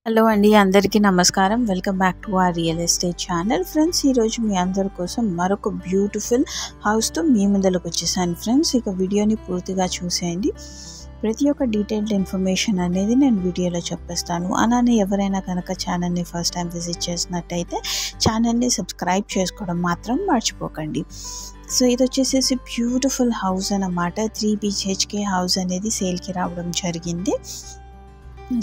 Hello అండి, అందరికీ నమస్కారం. Welcome back to our real estate channel. Friends, ఈరోజు మీ అందరి కోసం మరొక బ్యూటిఫుల్ హౌస్తో మీ ముందరకు వచ్చేసాను. ఫ్రెండ్స్, ఇక వీడియోని పూర్తిగా చూసేయండి. ప్రతి ఒక్క డీటెయిల్డ్ ఇన్ఫర్మేషన్ అనేది నేను వీడియోలో చెప్పేస్తాను. అలానే ఎవరైనా కనుక ఛానల్ని ఫస్ట్ టైం విజిట్ చేసినట్టయితే ఛానల్ని సబ్స్క్రైబ్ చేసుకోవడం మాత్రం మర్చిపోకండి. సో ఇది వచ్చేసేసి బ్యూటిఫుల్ హౌస్ అన్నమాట. 3 BHK హౌస్ అనేది సేల్కి రావడం జరిగింది.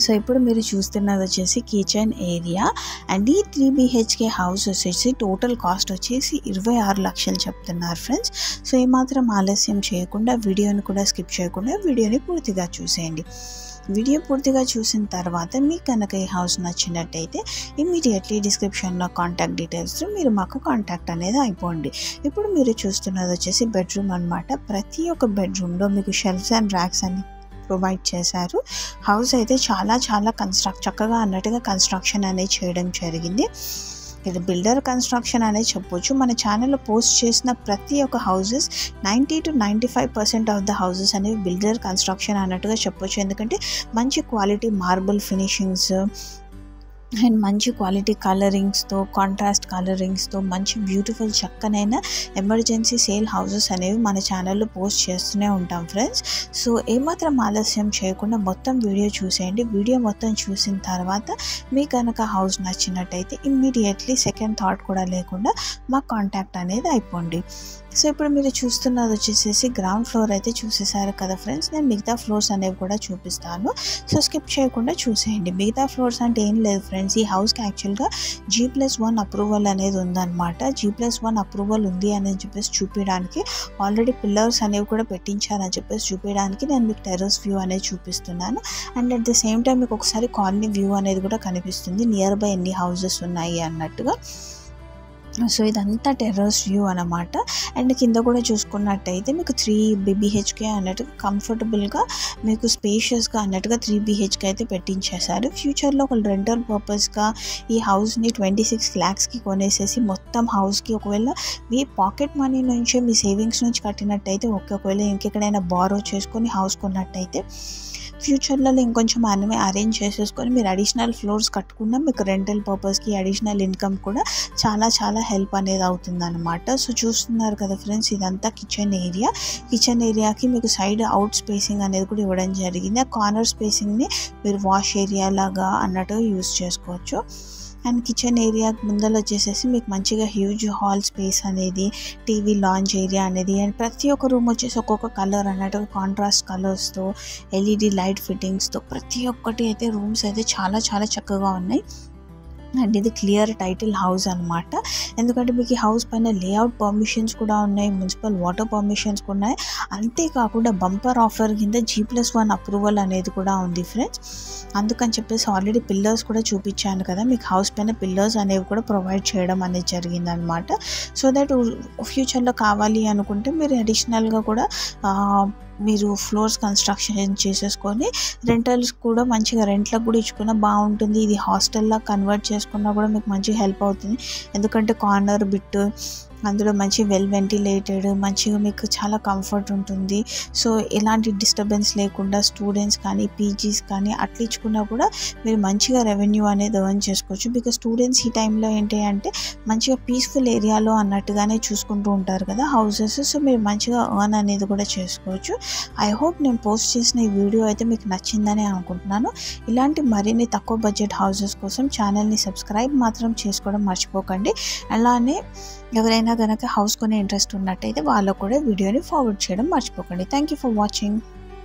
సో ఇప్పుడు మీరు చూస్తున్నది వచ్చేసి కిచెన్ ఏరియా అండ్ ఈ 3 BHK హౌస్ వచ్చేసి టోటల్ కాస్ట్ వచ్చేసి 26 లక్షలు చెప్తున్నారు ఫ్రెండ్స్. సో ఏమాత్రం ఆలస్యం చేయకుండా వీడియోని కూడా స్కిప్ చేయకుండా వీడియోని పూర్తిగా చూసేయండి. వీడియో పూర్తిగా చూసిన తర్వాత మీకు కనుక ఈ హౌస్ నచ్చినట్టయితే ఇమీడియట్లీ డిస్క్రిప్షన్లో కాంటాక్ట్ డీటెయిల్స్లో మీరు మాకు కాంటాక్ట్ అనేది అయిపోండి. ఇప్పుడు మీరు చూస్తున్నది వచ్చేసి బెడ్రూమ్ అనమాట. ప్రతి ఒక్క బెడ్రూమ్లో మీకు షెల్ఫ్స్ అండ్ ర్యాక్స్ అన్ని ప్రొవైడ్ చేశారు. హౌస్ అయితే చాలా చక్కగా అన్నట్టుగా కన్స్ట్రక్షన్ అనేది చేయడం జరిగింది. ఇది బిల్డర్ కన్స్ట్రక్షన్ అనేది చెప్పొచ్చు. మన ఛానల్లో పోస్ట్ చేసిన ప్రతి ఒక్క houses 90 to 95% of the houses అనేవి బిల్డర్ కన్స్ట్రక్షన్ అన్నట్టుగా చెప్పొచ్చు. ఎందుకంటే మంచి క్వాలిటీ మార్బుల్ ఫినిషింగ్స్ అండ్ మంచి క్వాలిటీ కలరింగ్స్తో, కాంట్రాస్ట్ కలరింగ్స్తో మంచి బ్యూటిఫుల్ చక్కనైన ఎమర్జెన్సీ సేల్ హౌసెస్ అనేవి మన ఛానల్లో పోస్ట్ చేస్తూనే ఉంటాం ఫ్రెండ్స్. సో ఏమాత్రం ఆలస్యం చేయకుండా మొత్తం వీడియో చూసేయండి. వీడియో మొత్తం చూసిన తర్వాత మీకు కనుక హౌస్ నచ్చినట్టయితే ఇమ్మీడియట్లీ సెకండ్ థాట్ కూడా లేకుండా మా కాంటాక్ట్ అనేది అయిపోండి. సో ఇప్పుడు మీరు చూస్తున్నది వచ్చేసేసి గ్రౌండ్ ఫ్లోర్ అయితే చూసేసారు కదా ఫ్రెండ్స్. నేను మిగతా ఫ్లోర్స్ అనేవి కూడా చూపిస్తాను. సో స్కిప్ చేయకుండా చూసేయండి. మిగతా ఫ్లోర్స్ అంటే ఏం లేదు ఫ్రెండ్స్, ఈ హౌస్కి యాక్చువల్గా G+1 అప్రూవల్ అనేది ఉందన్నమాట. G+1 అప్రూవల్ ఉంది అని చెప్పేసి చూపించడానికి, ఆల్రెడీ పిల్లర్స్ అనేవి కూడా పెట్టించారని చెప్పేసి చూపించడానికి నేను మీకు టెర్రస్ వ్యూ అనేది చూపిస్తున్నాను. And at the same time మీకు ఒకసారి కాలనీ వ్యూ అనేది కూడా కనిపిస్తుంది, నియర్ బై ఎన్ని హౌసెస్ ఉన్నాయి అన్నట్టుగా. సో ఇదంతా టెర్రస్ వ్యూ అన్నమాట. అండ్ కింద కూడా చూసుకున్నట్టయితే మీకు 3 BHK అన్నట్టుగా కంఫర్టబుల్గా మీకు స్పేషియస్గా అన్నట్టుగా 3 BHK అయితే పెట్టించేశారు. ఫ్యూచర్లో ఒక రెంటల్ పర్పస్గా ఈ హౌస్ని 26 lakhsకి కొనేసేసి మొత్తం హౌస్కి ఒకవేళ మీ పాకెట్ మనీ నుంచి మీ సేవింగ్స్ నుంచి కట్టినట్టయితే ఒకవేళ ఇంకెక్కడైనా బారో చేసుకొని హౌస్ కొన్నట్టయితే ఫ్యూచర్లో ఇంకొంచెం అరేంజ్ చేసేసుకొని మీరు అడిషనల్ ఫ్లోర్స్ కట్టుకున్నా మీకు రెంటల్ పర్పస్కి అడిషనల్ ఇన్కమ్ కూడా చాలా హెల్ప్ అనేది అవుతుంది అనమాట. సో చూస్తున్నారు కదా ఫ్రెండ్స్, ఇదంతా కిచెన్ ఏరియా. కిచెన్ ఏరియాకి మీకు సైడ్ అవుట్ స్పేసింగ్ అనేది కూడా ఇవ్వడం జరిగింది. ఆ కార్నర్ స్పేసింగ్ని మీరు వాష్ ఏరియా లాగా అన్నట్టుగా యూస్ చేసుకోవచ్చు. అండ్ కిచెన్ ఏరియా ముందర వచ్చేసేసి మీకు మంచిగా హ్యూజ్ హాల్ స్పేస్ అనేది, టీవీ లాంజ్ ఏరియా అనేది, అండ్ ప్రతి ఒక్క రూమ్ వచ్చేసి ఒక్కొక్క కలర్ అన్నట్టుగా కాంట్రాస్ట్ కలర్స్తో, LED లైట్ ఫిట్టింగ్స్తో ప్రతి ఒక్కటి అయితే రూమ్స్ అయితే చాలా చక్కగా ఉన్నాయి. అండ్ ఇది క్లియర్ టైటిల్ హౌస్ అనమాట. ఎందుకంటే మీకు ఈ హౌస్ పైన లేఅవుట్ పర్మిషన్స్ కూడా ఉన్నాయి, మున్సిపల్ వాటర్ పర్మిషన్స్ కూడా ఉన్నాయి. అంతేకాకుండా బంపర్ ఆఫర్ కింద G+1 అప్రూవల్ అనేది కూడా ఉంది ఫ్రెండ్స్. అందుకని చెప్పేసి ఆల్రెడీ పిల్లర్స్ కూడా చూపించాను కదా, మీకు హౌస్ పైన పిల్లర్స్ అనేవి కూడా ప్రొవైడ్ చేయడం అనేది జరిగిందనమాట. సో దట్ ఫ్యూచర్లో కావాలి అనుకుంటే మీరు అడిషనల్గా కూడా మీరు ఫ్లోర్స్ కన్స్ట్రక్షన్ చేసేసుకొని రెంటల్స్ కూడా మంచిగా రెంట్లకు కూడా ఇచ్చుకున్నా బాగుంటుంది. ఇది హాస్టల్లా కన్వర్ట్ చేసుకున్నా కూడా మీకు మంచిగా హెల్ప్ అవుతుంది. ఎందుకంటే కార్నర్ బిట్ అందులో మంచి వెల్ వెంటిలేటెడ్, మంచిగా మీకు చాలా కంఫర్ట్ ఉంటుంది. సో ఎలాంటి డిస్టర్బెన్స్ లేకుండా స్టూడెంట్స్ కానీ పీజీస్ కానీ అట్లా ఇచ్చుకున్నా కూడా మీరు మంచిగా రెవెన్యూ అనేది ఎర్న్ చేసుకోవచ్చు. బికాజ్ స్టూడెంట్స్ ఈ టైంలో ఏంటి అంటే మంచిగా పీస్ఫుల్ ఏరియాలో అన్నట్టుగానే చూసుకుంటూ ఉంటారు కదా హౌసెస్. సో మీరు మంచిగా ఎర్న్ అనేది కూడా చేసుకోవచ్చు. ఐ హోప్ నేను పోస్ట్ చేసిన ఈ వీడియో అయితే మీకు నచ్చిందని అనుకుంటున్నాను. ఇలాంటి మరిన్ని తక్కువ బడ్జెట్ హౌసెస్ కోసం ఛానల్ని సబ్స్క్రైబ్ మాత్రం చేసుకోవడం మర్చిపోకండి. అలానే ఎవరైనా కనుక హౌస్ కొనే ఇంట్రెస్ట్ ఉన్నట్టయితే వాళ్ళకు కూడా వీడియోని ఫార్వర్డ్ చేయడం మర్చిపోకండి. Thank you for watching.